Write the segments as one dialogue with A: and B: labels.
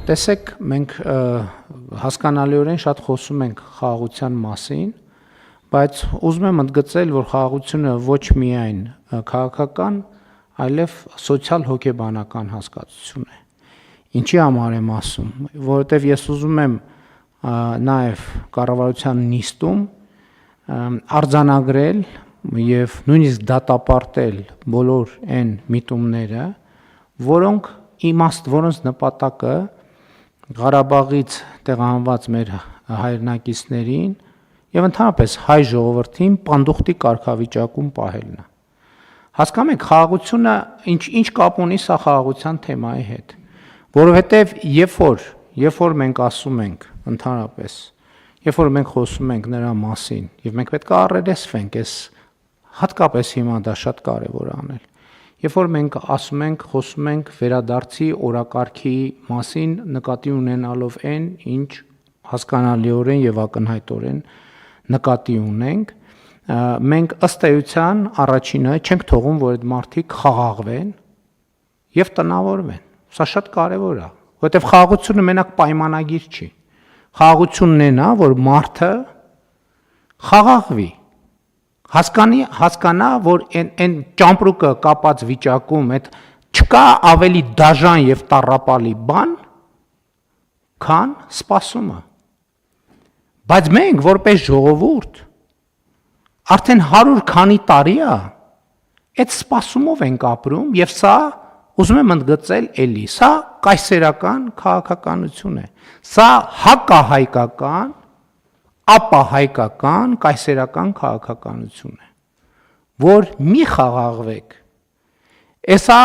A: Տեսեք, մենք հասկանալիորեն շատ խոսում ենք խաղաղության մասին, բայց ուզում եմ ընդգծել, որ խաղաղությունը ոչ միայն քաղաքական, այլև սոցիալ-հոգեբանական հասկացություն է։ Ինչի համար եմ ասում, որովհետև ես ուզում եմ նաև կառավարության նիստում արձանագրել եւ նույնիսկ դատապարտել բոլոր այն միտումները, որոնց նպատակը Ղարաբաղից տեղահանված մեր հայրենակիցներին եւ ընդհանրապես հայ ժողովրդին պանդուխտի կարգավիճակում պահելն է։ Հասկանում եք, խաղաղությունը ինչ կապ ունի սա խաղաղության թեմայի հետ, որովհետեւ երբ որ մենք ասում ենք ընդհանրապես, երբ որ մենք խոսում ենք նրա մասին եւ մենք պետք է առերեսվենք, հատկապես հիմա դա շատ կարեւոր է անել։ Երբ որ մենք ասում ենք, խոսում ենք վերադարձի օրակարգի մասին, նկատի ունենալով այն, ինչ հասկանալիորեն եւ ակնհայտորեն նկատի ունենք, մենք ըստ էության առաջինը չենք թողում, որ այդ մարդիկ խաղաղվեն եւ տնավորվեն։ Սա շատ կարեւոր է, որովհետեւ խաղաղությունը մենակ պայմանագիր չի։ Խաղաղությունն այն է, որ մարդը խաղաղվի, հասկանա, որ այն ճամպրուկը կապած վիճակում այդ չկա ավելի դաժան եւ տառապալի բան, քան սպասումը։ Բայց մենք որպես ժողովուրդ արդեն 100 քանի տարի է այդ սպասումով ենք ապրում եւ սա ուզում եմ ընդգծել էլի, սա կայսերական քաղաքականություն է։ Սա հակահայկական ապահայկական կայսերական քաղաքականություն է, որ մի խաղաղվեք, էսա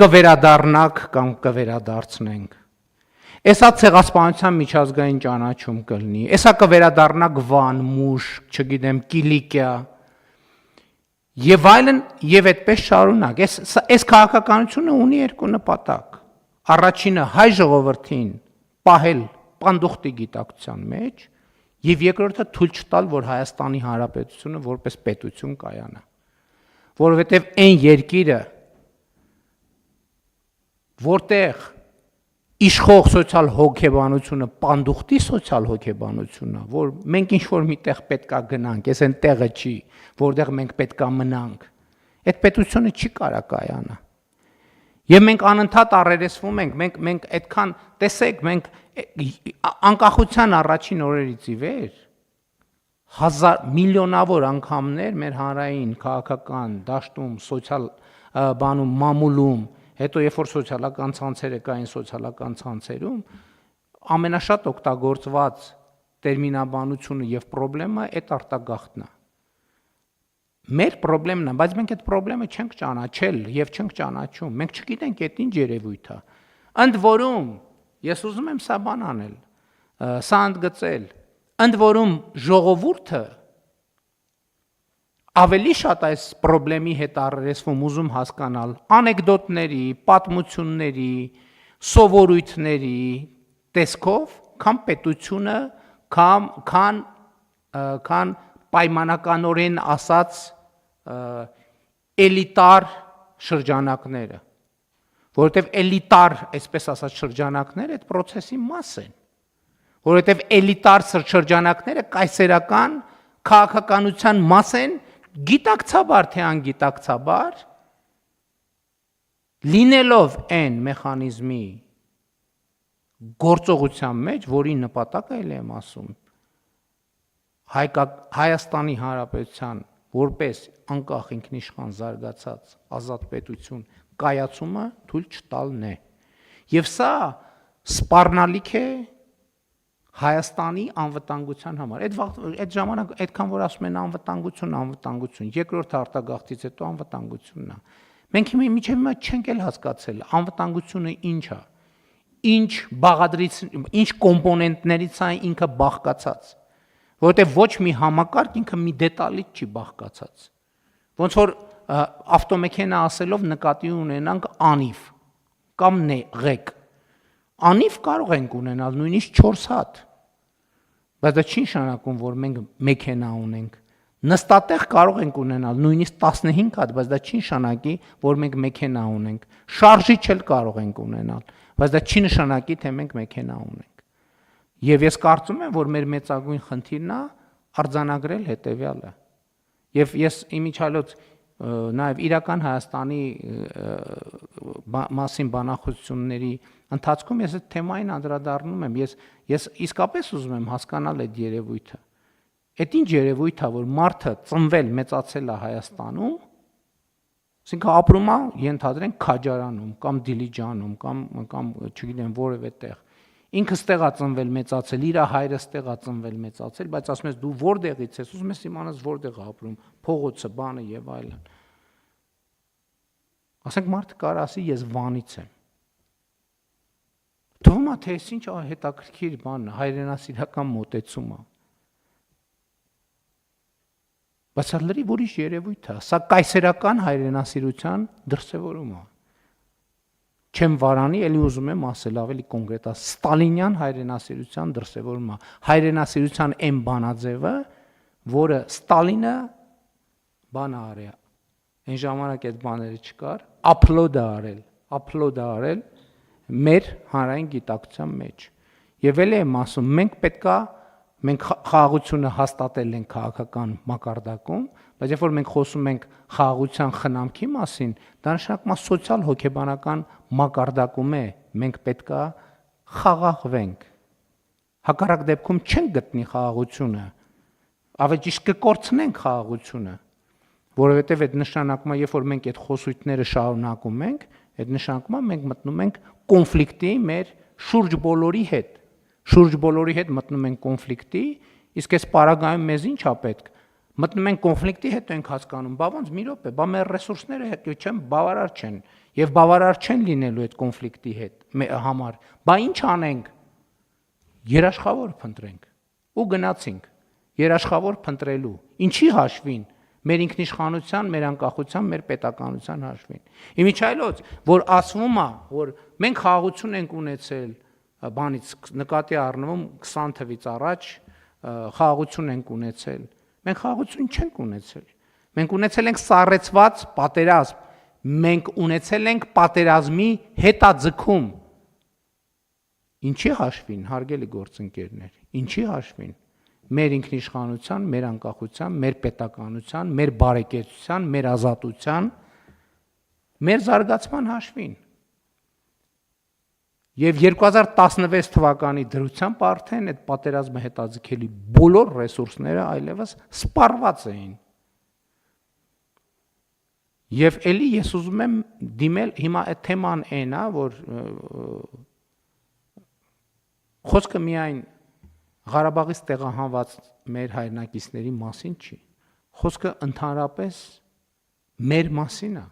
A: կվերադառնաք կամ կվերադարձնենք, էսա ցեղասպանության միջազգային ճանաչում կլինի, էսա կվերադառնաք Վան, Մուշ, չգիտեմ, Կիլիկիա, եւ այլն, եւ այդպես շարունակ։ Այս քաղաքականությունը ունի երկու նպատակ։ Առաջինը հայ ժողովրդին պահել պանդուխտի գիտակցության մեջ եւ երկրորդը թույլ չտալ, որ Հայաստանի Հանրապետությունը որպես պետություն կայանա, որովհետեւ այն երկիրը, որտեղ իշխող սոցիալ հոգեբանությունը պանդուխտի սոցիալ հոգեբանությունն է, որ մենք ինչ որ միտեղ պետքա գնանք, այս այն տեղը չի, որտեղ մենք պետքա մնանք, այդ պետությունը չի կարա կայանա։ Եվ մենք անընդհատ առերեսվում ենք, մենք այդքան, տեսեք, մենք անկախության առաջին օրերից ի վեր միլիոնավոր անգամներ մեր հանրային քաղաքական դաշտում, սոցիալ բանում, մամուլում, հետո երբ որ սոցիալական ցանցերը կային սոցիալական ցանցերում, ամենաշատ օգտագործված տերմինաբանությունը եւ խնդրեմը այդ արտագաղթն է։ Մեր խնդրեմն է, բայց մենք այդ խնդրեմը չենք ճանաչել եւ չենք ճանաչում։ Մենք չգիտենք այդ ինչ երևույթ է։ Ընդ որում, ես ուզում եմ սա բան անել, սա ընդգծել, ընդ որում ժողովուրդը ավելի շատ այս խնդրեմի հետ առերեսվում ուզում հասկանալ անեկդոտների, պատմությունների, սովորույթների տեսքով, քան պետությունը, քան պայմանականորեն ասած էլիտար շրջանակները, որովհետև էլիտար, այսպես ասած, շրջանակները այդ process-ի մաս են, որովհետև էլիտար շրջանակները կայսերական քաղաքականության մաս են, գիտակցաբար թե անգիտակցաբար, լինելով այն մեխանիզմի գործողության մեջ, որի նպատակը էլ եմ ասում, Հայաստանի Հանրապետության որպես անկախ ինքնիշխան զարգացած ազատ պետություն կայացումը թույլ չտալն է։ Եվ սա սպառնալիք է Հայաստանի անվտանգության համար։ Այդ ժամանակ այդքան որ ասում են անվտանգություն, երկրորդ արտագաղթից հետո անվտանգությունն է։ Մենք մինչև հիմա չենք էլ հասկացել անվտանգությունը ինչ է, ինչ բաղադրից, ինչ կոմպոնենտներից է ինքը բաղկացած, որովհետև ոչ մի համակարգ ինքը մի դետալից չի բաղկացած։ Ոնց որ ավտոմեքենա ասելով նկատի ունենանք անիվ կամ ղեկ։ Անիվ կարող ենք ունենալ նույնիսկ 4 հատ, բայց դա չի նշանակում, որ մենք մեքենա ունենք։ Նստատեղ կարող ենք ունենալ նույնիսկ 15 հատ, բայց դա չի նշանակի, որ մենք մեքենա ունենք։ Շարժիչ էլ կարող ենք ունենալ, բայց դա չի նշանակի, թե մենք մեքենա ունենք։ Եվ ես կարծում եմ, որ մեր մեծագույն խնդիրն է արձանագրել հետևյալը։ Եվ ես իմիջիալոց նաև իրական Հայաստանի մասին բանախոսությունների ընթացքում ես այդ թեմային անդրադառնում եմ, ես իսկապես ուզում եմ հասկանալ այդ երևույթը։ Այդ ինչ երևույթ է, որ մարդը ծնվել, մեծացել է Հայաստանում, ասենք ապրում է, ենթադրենք Քաջարանում կամ Դիլիջանում կամ չգիտեմ որևէ տեղ։ Ինքը ստեղ է ծնվել, մեծացել, իր հայրը ստեղ է ծնվել, մեծացել, բայց ասում ես դու որտեղից ես, ուզում ես իմանաս որտեղ է ապրում, փողոցը, բանը եւ այլն։ Ասենք մարդը կարող ասի ես Վանից եմ։ Թվում է թե ինչ հետաքրքիր բան է, հայրենասիրական մոտեցում է։ Բայց սա լրիվ ուրիշ երևույթ է, սա կայսերական հայրենասիրության դրսևորում է։ Չեմ վարանի, էլի ուզում եմ ասել ավելի կոնկրետ, ստալինյան հայրենասիրության դրսևորում է։ Հայրենասիրության այն բանաձևը, որը Ստալինը բան արել, այն ժամանակ այդ բաները չկար, upload արել մեր հանրային գիտակցության մեջ։ Եվ էլ եմ ասում, մենք խաղաղությունը հաստատել ենք քաղաքական մակարդակում, բայց երբ որ մենք խոսում ենք խաղաղության խնամքի մասին, դա նշանակում է սոցիալ հոգեբանական մակարդակում է, մենք պետքա խաղաղվենք։ Հակառակ դեպքում չենք գտնի խաղաղությունը, ավելի ճիշտ կկորցնենք խաղաղությունը, որովհետև այդ նշանակում է, երբ որ մենք այդ խոսույթները շարունակում ենք, այդ նշանակում է մենք մտնում ենք կոնֆլիկտի մեր շուրջ բոլորի հետ մտնում ենք կոնֆլիկտի, իսկ այս պարագայում մեզ ինչ է պետք։ Մտնում ենք կոնֆլիկտի հետ ենք հասկանում, բա ոնց մի րոպե, բա մեր ռեսուրսները հետ չեն բավարար չեն եւ բավարար չեն լինելու այդ կոնֆլիկտի հետ համար։ Բա ինչ անենք։ Երաշխավոր փնտրենք ու գնացինք։ Երաշխավոր փնտրելու։ Ինչի հաշվին։ Մեր ինքնիշխանության, մեր անկախության, մեր պետականության հաշվին։ Իմիջիայլոց, որ ասվում է, որ մենք խաղաղություն ենք ունեցել բանից նկատի առնվում 20 թվից առաջ խաղաղություն ենք ունեցել։ Մենք խաղաղություն չենք ունեցել։ Մենք ունեցել ենք սառեցված պատերազմ։ Մենք ունեցել ենք պատերազմի հետաձգում։ Ինչի հաշվին, հարգելի գործընկերներ, ինչի հաշվին։ Մեր ինքնիշխանության, մեր անկախության, մեր պետականության, մեր բարեկեցության, մեր ազատության, մեր զարգացման հաշվին։ Եվ 2016 թվականի դրությամբ արդեն այդ պատերազմը հետաձգելի բոլոր ռեսուրսները այլևս սպառված էին։ Եվ էլի ես ուզում եմ դիմել, հիմա այդ թեման այն է, որ խոսքը միայն Ղարաբաղից տեղահանված մեր հայրենակիցների մասին չի։ Խոսքը ընդհանրապես մեր մասին է։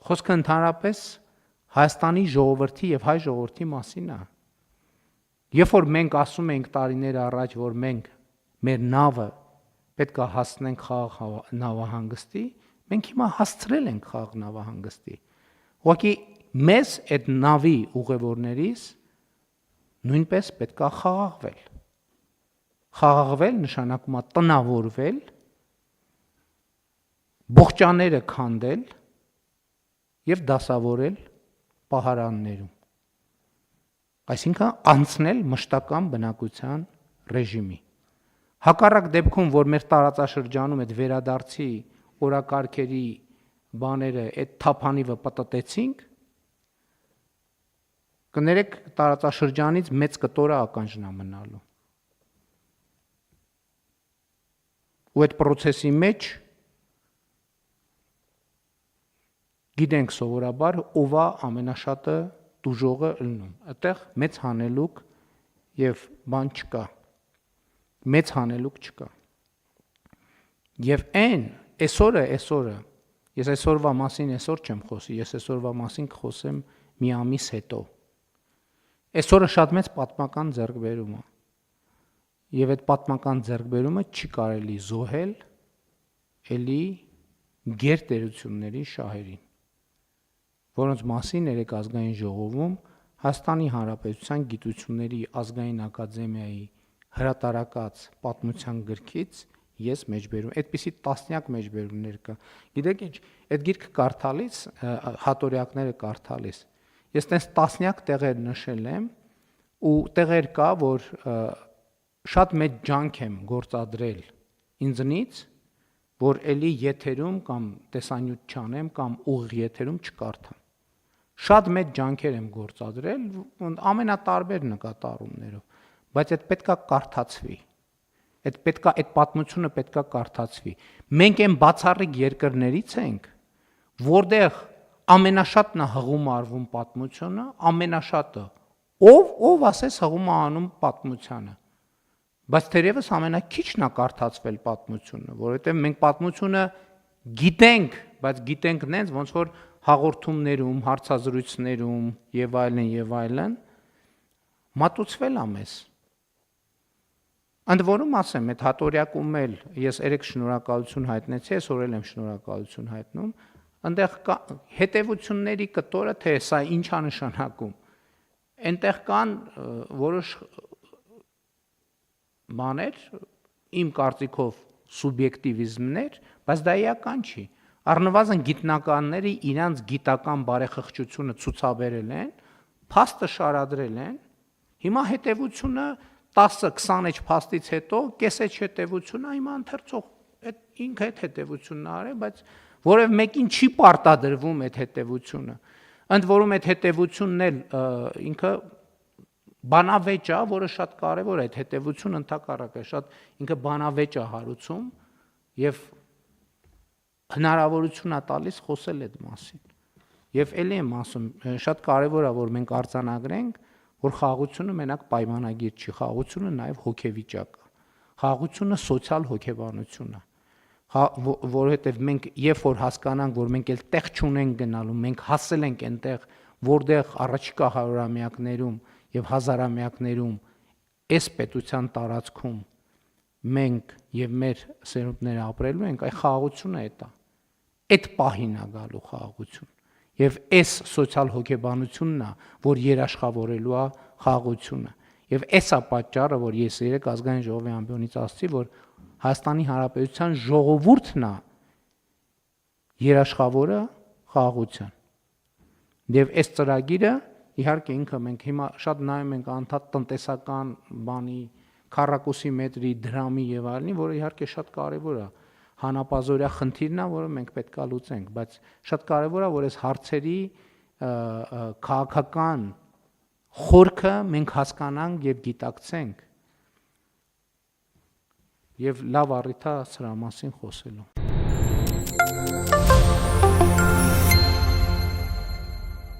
A: Խոսքը ընդհանրապես Հայաստանի ժողովրդի եւ հայ ժողովրդի մասին է։ Երբ որ մենք ասում ենք տարիներ առաջ, որ մենք մեր նավը պետք է հասցնենք խաղաղ նավահանգստի, մենք հիմա հասցրել ենք խաղաղ նավահանգստի։ Ուղղակի մեզ այդ նավի ուղևորներից նույնպես պետք է խաղաղվել։ Խաղաղվել նշանակում է տնավորվել, բողջաները քանդել եւ դասավորել պահարաններում։ Այսինքն անցնել մշտական բնակության ռեժիմի։ Հակառակ դեպքում, որ մեր տարածաշրջանում այդ վերադարձի օրակարգերի բաները այդ թափանիվը պտտեցինք, կներեք տարածաշրջանից մեծ կտորը ականջնա մնալու։ Ու այդ process-ի մեջ գիտենք սովորաբար ով է ամենաշատը դուժողը ըլնում։ Այդտեղ մեծ հանելուկ եւ բան չկա։ Մեծ հանելուկ չկա։ Եվ այսօրը ես այսօրվա մասին այսօր չեմ խոսի, ես այսօրվա մասին կխոսեմ մի ամիս հետո։ Այսօրը շատ մեծ պատմական ձեռքբերում է։ Եվ այդ պատմական ձեռքբերումը չի կարելի զոհել էլի գերտերությունների շահերին, որոնց մասին երեք ազգային ժողովում Հայաստանի Հանրապետության Գիտությունների ազգային ակադեմիայի հրատարակած պատմության գրքից Ես մեջբերում, այդպիսի տասնյակ մեջբերումներ կա։ Գիտեք ինչ, այդ գիրքը կարդալիս, հատորյակները կարդալիս, ես տես տասնյակ տեղեր նշել եմ ու տեղեր կա, որ շատ մեծ ջանք եմ գործադրել ինձնից, որ էլի եթերում կամ տեսանյութ չանեմ կամ ուղիղ եթերում չկարդամ։ Շատ մեծ ջանքեր եմ գործադրել ամենատարբեր նկատառումներով, բայց այդ պետքա կարդացվի։ Այդ պատմությունը պետքա կարդացվի։ Մենք այն բացառիկ երկրներից ենք, որտեղ ամենաշատն է հղում արվում պատմությունը, ամենաշատը։ Ով ասես հղում է անում պատմությանը։ Բայց թերևս ամենաքիչն է կարդացվել պատմությունը, որովհետև մենք պատմությունը գիտենք, բայց գիտենք նենց ոնց որ հաղորդումներում, հարցազրույցներում եւ այլն մատուցվել է մեզ։ Ընդ որում ասեմ, այդ հատորյակում էլ ես երեք շնորհակալություն հայտնեցի, այսօր էլ եմ շնորհակալություն հայտնում, այնտեղ կա հետևությունների կտորը, թե սա ինչ է նշանակում։ Այնտեղ կան որոշ բաներ, իմ կարծիքով սուբյեկտիվիզմներ, բայց դա իրական չի։ Առնվազն գիտնականները իրանց գիտական բարեխղճությունը ցուցաբերել են, փաստը շարադրել են, հիմա հետևությունը 10-20 էջ փաստից հետո կես էջ հետևությունը հիմա ընթերցող այդ ինքը այդ հետևությունն արել, բայց որև մեկին չի պարտադրվում այդ հետևությունը։ Ընդ որում այդ հետևությունն էլ ինքը բանավեճ է, որը շատ կարևոր է, այդ հետևությունը ընդհակառակը շատ ինքը բանավեճ է հարուցում եւ հնարավորություն է տալիս խոսել այդ մասին։ Եվ ելի եմ ասում, շատ կարևոր է, որ մենք արձանագրենք, որ խաղաղությունը մենակ պայմանագիր չի, խաղաղությունը նաև հոգեվիճակ է։ Խաղաղությունը սոցիալ հոգեբանություն է։ Որովհետև մենք երբ որ հասկանանք, որ մենք էլ տեղ չունենք գնալու, մենք հասել ենք այնտեղ, որտեղ առաջիկա հարյուրամյակներում եւ հազարամյակներում այս պետության տարածքում մենք եւ մեր սերունդները ապրելու ենք, այ խաղաղությունը է դա։ Այդ պահին է գալու խաղաղություն։ Եվ այս սոցիալ հոգեբանությունն է, որ երաշխավորելու է խաղաղությունը։ Եվ այս է պատճառը, որ ես երեք ազգային ժողովի ամբիոնից ասացի, որ Հայաստանի Հանրապետության ժողովուրդն է երաշխավորը խաղաղության։ Եվ այս ծրագիրը իհարկե ինքը մենք հիմա շատ նայում ենք անդադ տնտեսական բանի, քառակուսի մետրի, դրամի եւ այլնի, որը իհարկե շատ կարեւոր է։ Հանապազորյա խնդիրն է, որը մենք պետք է լուծենք, բայց շատ կարևոր է, որ այս հարցերի քաղաքական խորքը մենք հասկանանք եւ գիտակցենք։ Եվ լավ առիթ է սրա մասին խոսելու։